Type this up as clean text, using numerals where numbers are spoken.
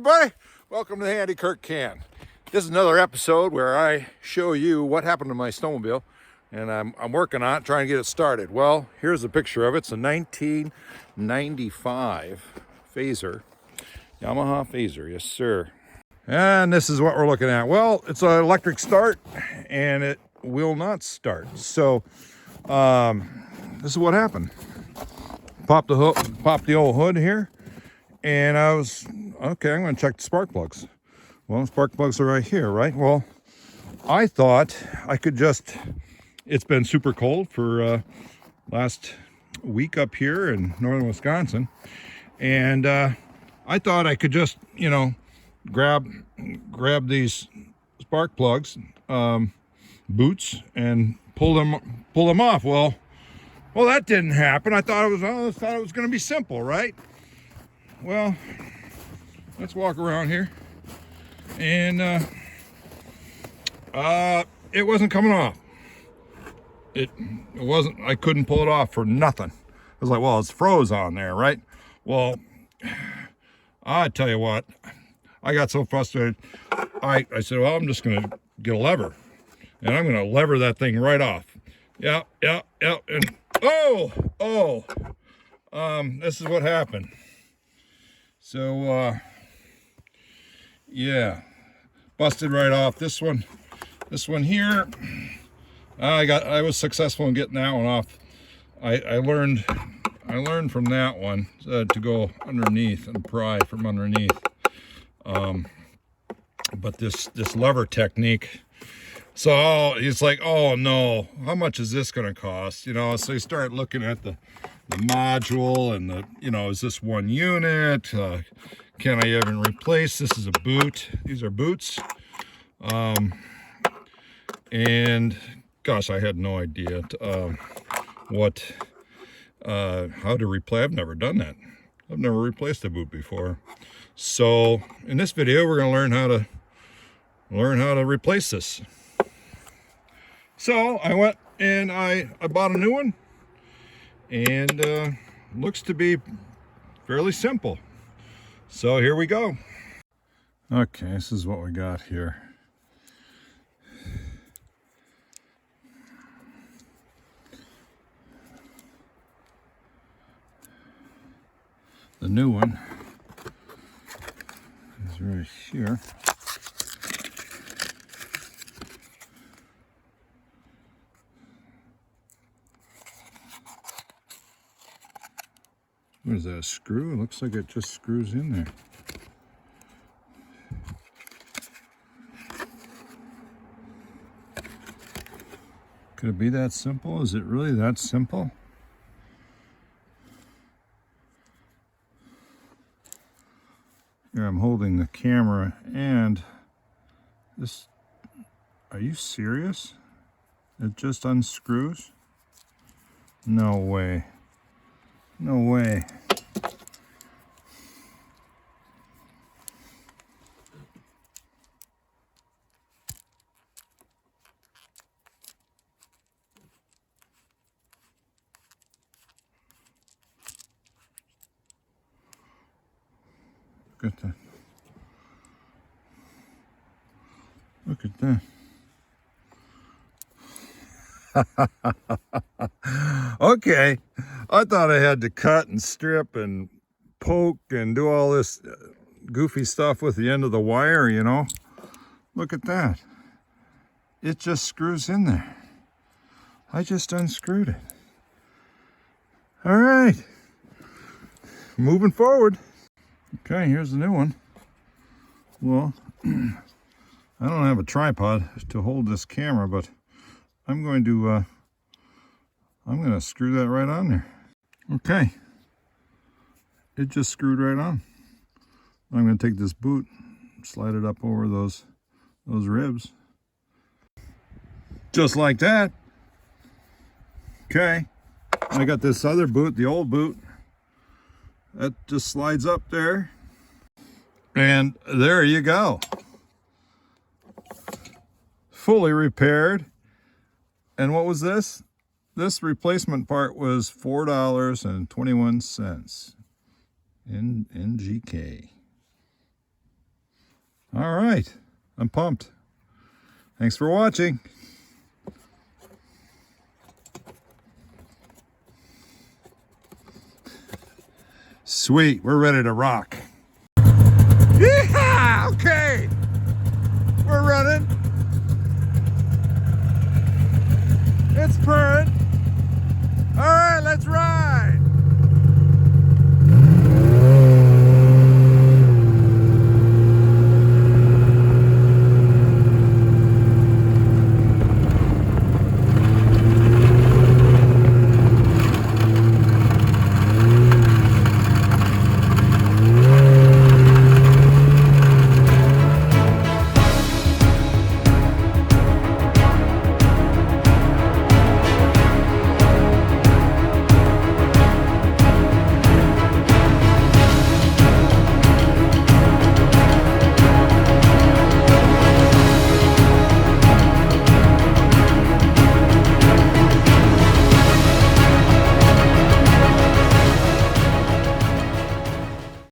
everybody. Welcome to the Handy Kirk Can. This is another episode where I show you what happened to my snowmobile, and I'm working on it, trying to get it started. Well, here's a picture of it. It's a 1995 Phaser, Yamaha Phaser, yes sir. And this is what we're looking at. Well, it's an electric start, and it will not start. So this is what happened. Popped the old hood here, and I was okay. I'm going to check the spark plugs. Well, spark plugs are right here, right? Well, I thought I could just. It's been super cold for last week up here in northern Wisconsin, and I thought I could just, grab these spark plugs, boots, and pull them off. Well, that didn't happen. I thought it was going to be simple, right? Well, let's walk around here, and it wasn't coming off. It wasn't. I couldn't pull it off for nothing. I was like, well, it's froze on there, right? Well, I tell you what, I got so frustrated. I said, well, I'm just gonna get a lever, and I'm gonna lever that thing right off. Yeah, and this is what happened. So yeah, busted right off. This one here, I was successful in getting that one off. I learned from that one to go underneath and pry from underneath. But this lever technique, so it's like, oh no, how much is this going to cost? So you start looking at the module and is this one unit? Can I even replace? This is a boot. These are boots. And gosh, I had no idea how to replace. I've never done that. I've never replaced a boot before. So in this video, we're going to learn how to replace this. So I went and I bought a new one, and looks to be fairly simple. So here we go. Okay, this is what we got here. The new one is right here. What is that, a screw? It looks like it just screws in there. Could it be that simple? Is it really that simple? Here I'm holding the camera, and this, are you serious? It just unscrews? No way. No way. Look at that. Look at that. Okay, I thought I had to cut and strip and poke and do all this goofy stuff with the end of the wire, Look at that. It just screws in there. I just unscrewed it. All right, moving forward. Okay, here's the new one. Well, I don't have a tripod to hold this camera, but I'm going to screw that right on there. Okay, it just screwed right on. I'm going to take this boot, slide it up over those ribs, just like that. Okay, I got this other boot, the old boot, that just slides up there, and there you go. Fully repaired. And what was this? This replacement part was $4.21 in NGK. All right, I'm pumped. Thanks for watching. Sweet, we're ready to rock. Yeah, okay. We're running.